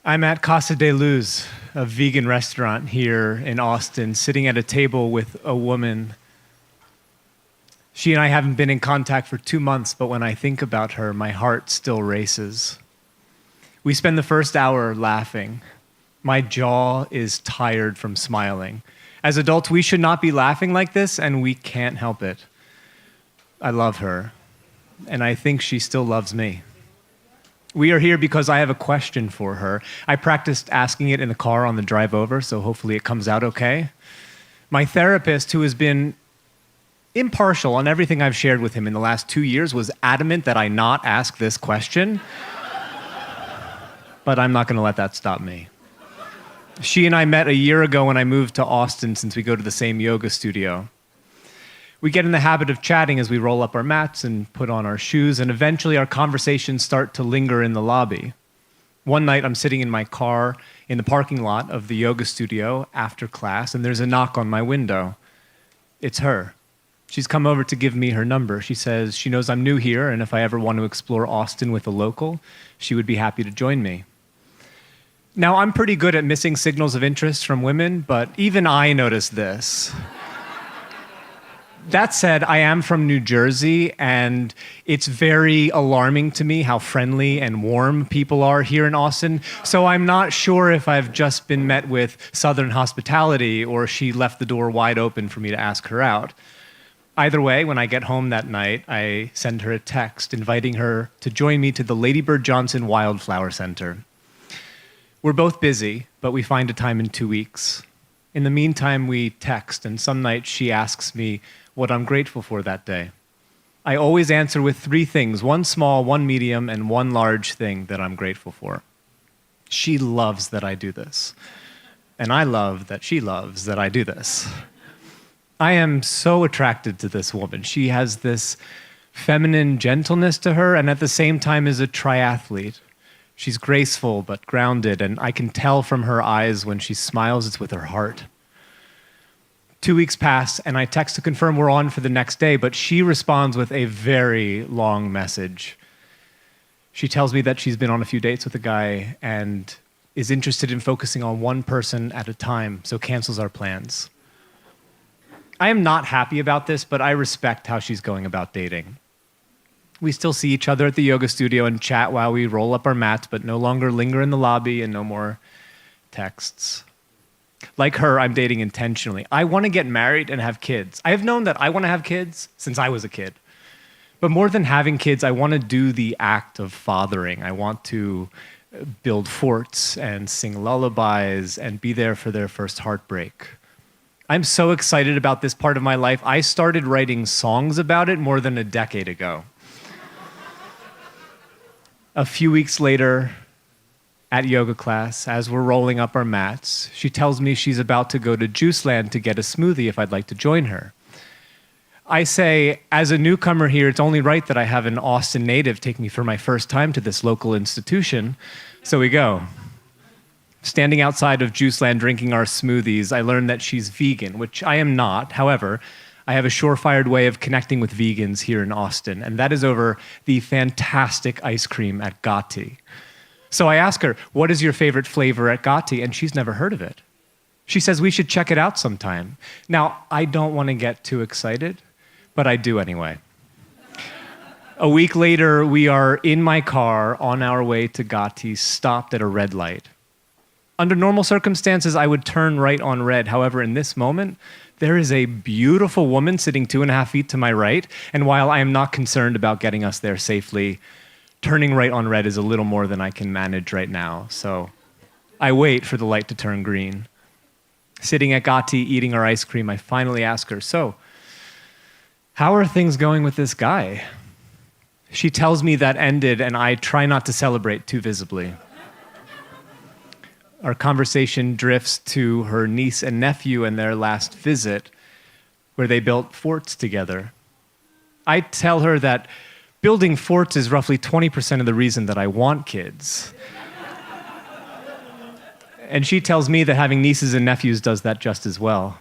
I'm at Casa de Luz, a vegan restaurant here in Austin, sitting at a table with a woman. She and I haven't been in contact for 2 months, but when I think about her, my heart still races. We spend the first hour laughing. My jaw is tired from smiling. As adults, we should not be laughing like this, and we can't help it. I love her, and I think she still loves me. We are here because I have a question for her. I practiced asking it in the car on the drive over, so hopefully it comes out okay. My therapist, who has been impartial on everything I've shared with him in the last 2 years, was adamant that I not ask this question. But I'm not going to let that stop me. She and I met a year ago when I moved to Austin, since we go to the same yoga studio. We get in the habit of chatting as we roll up our mats and put on our shoes, and eventually our conversations start to linger in the lobby. One night I'm sitting in my car in the parking lot of the yoga studio after class, and there's a knock on my window. It's her. She's come over to give me her number. She says she knows I'm new here, and if I ever want to explore Austin with a local, she would be happy to join me. Now, I'm pretty good at missing signals of interest from women, but even I noticed this. That said, I am from New Jersey, and it's very alarming to me how friendly and warm people are here in Austin. So I'm not sure if I've just been met with Southern hospitality or she left the door wide open for me to ask her out. Either way, when I get home that night, I send her a text inviting her to join me to the Lady Bird Johnson Wildflower Center. We're both busy, but we find a time in 2 weeks. In the meantime, we text, and some nights she asks me what I'm grateful for that day. I always answer with 3 things, 1 small, 1 medium, and 1 large thing that I'm grateful for. She loves that I do this, and I love that she loves that I do this. I am so attracted to this woman. She has this feminine gentleness to her, and at the same time is a triathlete. She's graceful but grounded, and I can tell from her eyes when she smiles it's with her heart. 2 weeks pass, and I text to confirm we're on for the next day, but she responds with a very long message. She tells me that she's been on a few dates with a guy and is interested in focusing on one person at a time, so cancels our plans. I am not happy about this, but I respect how she's going about dating. We still see each other at the yoga studio and chat while we roll up our mats, but no longer linger in the lobby and no more texts. Like her, I'm dating intentionally. I want to get married and have kids. I have known that I want to have kids since I was a kid. But more than having kids, I want to do the act of fathering. I want to build forts and sing lullabies and be there for their first heartbreak. I'm so excited about this part of my life. I started writing songs about it more than a decade ago. A few weeks later, at yoga class, as we're rolling up our mats, she tells me she's about to go to Juiceland to get a smoothie if I'd like to join her. I say, as a newcomer here, it's only right that I have an Austin native take me for my first time to this local institution. So we go. Standing outside of Juiceland drinking our smoothies, I learn that she's vegan, which I am not. However, I have a surefire way of connecting with vegans here in Austin, and that is over the fantastic ice cream at Gotti. So I ask her, what is your favorite flavor at Gotti? And she's never heard of it. She says we should check it out sometime. Now, I don't want to get too excited, but I do anyway. A week later, we are in my car on our way to Gotti, stopped at a red light. Under normal circumstances, I would turn right on red. However, in this moment, there is a beautiful woman sitting 2.5 feet to my right, and while I am not concerned about getting us there safely, turning right on red is a little more than I can manage right now. So I wait for the light to turn green. Sitting at Gotti, eating our ice cream, I finally ask her, so, how are things going with this guy? She tells me that ended, and I try not to celebrate too visibly. Our conversation drifts to her niece and nephew and their last visit, where they built forts together. I tell her that building forts is roughly 20% of the reason that I want kids. And she tells me that having nieces and nephews does that just as well.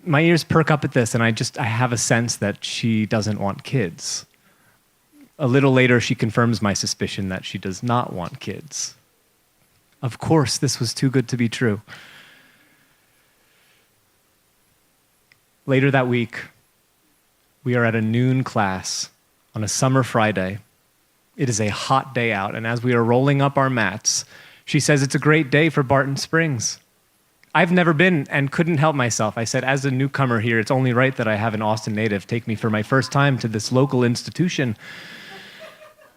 My ears perk up at this, and I have a sense that she doesn't want kids. A little later, she confirms my suspicion that she does not want kids. Of course, this was too good to be true. Later that week, we are at a noon class on a summer Friday. It is a hot day out, and as we are rolling up our mats, she says it's a great day for Barton Springs. I've never been and couldn't help myself. I said, as a newcomer here, it's only right that I have an Austin native take me for my first time to this local institution.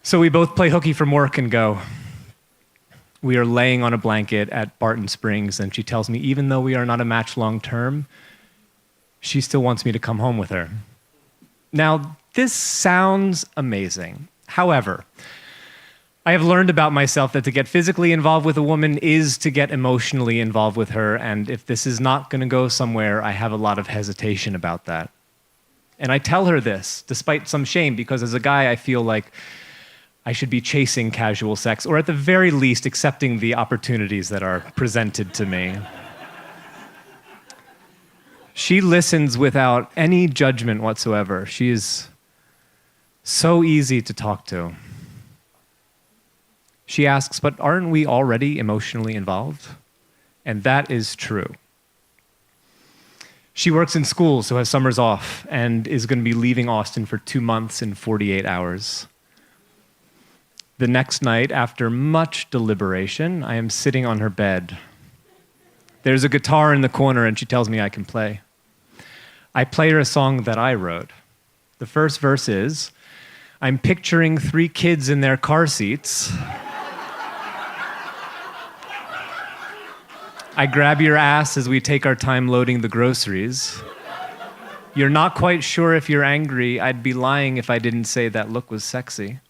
So we both play hooky from work and go. We are laying on a blanket at Barton Springs, and she tells me, even though we are not a match long term, she still wants me to come home with her. Now, this sounds amazing. However, I have learned about myself that to get physically involved with a woman is to get emotionally involved with her, and if this is not going to go somewhere, I have a lot of hesitation about that. And I tell her this, despite some shame, because as a guy, I feel like I should be chasing casual sex, or at the very least, accepting the opportunities that are presented to me. She listens without any judgment whatsoever. She is so easy to talk to. She asks, but aren't we already emotionally involved? And that is true. She works in school, so has summers off, and is going to be leaving Austin for 2 months and 48 hours. The next night, after much deliberation, I am sitting on her bed. There's a guitar in the corner, and she tells me I can play. I play her a song that I wrote. The first verse is, I'm picturing 3 kids in their car seats. I grab your ass as we take our time loading the groceries. You're not quite sure if you're angry. I'd be lying if I didn't say that look was sexy.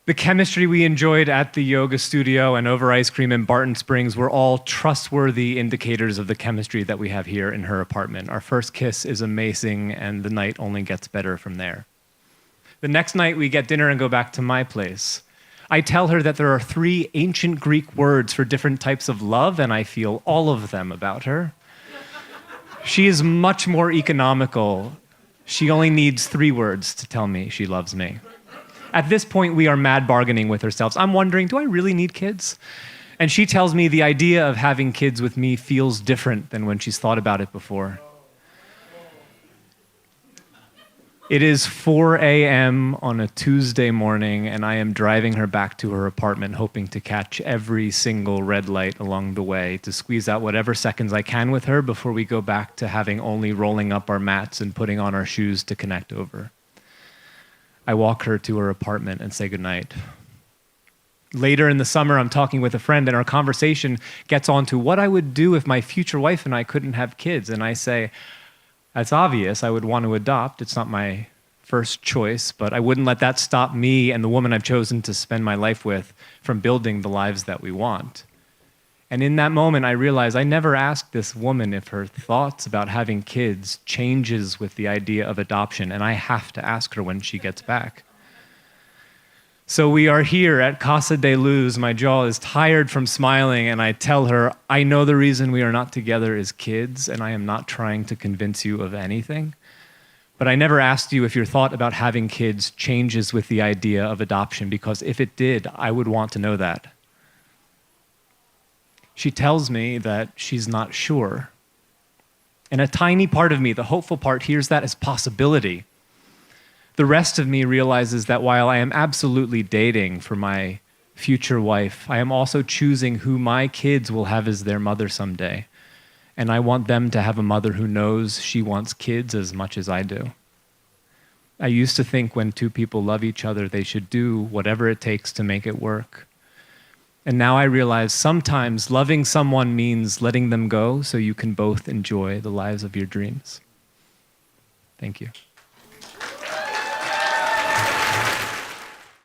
The chemistry we enjoyed at the yoga studio and over ice cream in Barton Springs were all trustworthy indicators of the chemistry that we have here in her apartment. Our first kiss is amazing, and the night only gets better from there. The next night, we get dinner and go back to my place. I tell her that there are 3 ancient Greek words for different types of love, and I feel all of them about her. She is much more economical. She only needs 3 words to tell me she loves me. At this point, we are mad bargaining with ourselves. I'm wondering, do I really need kids? And she tells me the idea of having kids with me feels different than when she's thought about it before. It is 4 a.m. on a Tuesday morning, and I am driving her back to her apartment, hoping to catch every single red light along the way to squeeze out whatever seconds I can with her before we go back to having only rolling up our mats and putting on our shoes to connect over. I walk her to her apartment and say goodnight. Later in the summer, I'm talking with a friend, and our conversation gets on to what I would do if my future wife and I couldn't have kids. And I say, that's obvious. I would want to adopt. It's not my first choice, but I wouldn't let that stop me and the woman I've chosen to spend my life with from building the lives that we want. And in that moment, I realized I never asked this woman if her thoughts about having kids changes with the idea of adoption, and I have to ask her when she gets back. So we are here at Casa de Luz. My jaw is tired from smiling, and I tell her, I know the reason we are not together is kids, and I am not trying to convince you of anything. But I never asked you if your thought about having kids changes with the idea of adoption, because if it did, I would want to know that. She tells me that she's not sure. And a tiny part of me, the hopeful part, hears that as possibility. The rest of me realizes that while I am absolutely dating for my future wife, I am also choosing who my kids will have as their mother someday. And I want them to have a mother who knows she wants kids as much as I do. I used to think when 2 people love each other, they should do whatever it takes to make it work. And now I realize sometimes loving someone means letting them go so you can both enjoy the lives of your dreams. Thank you.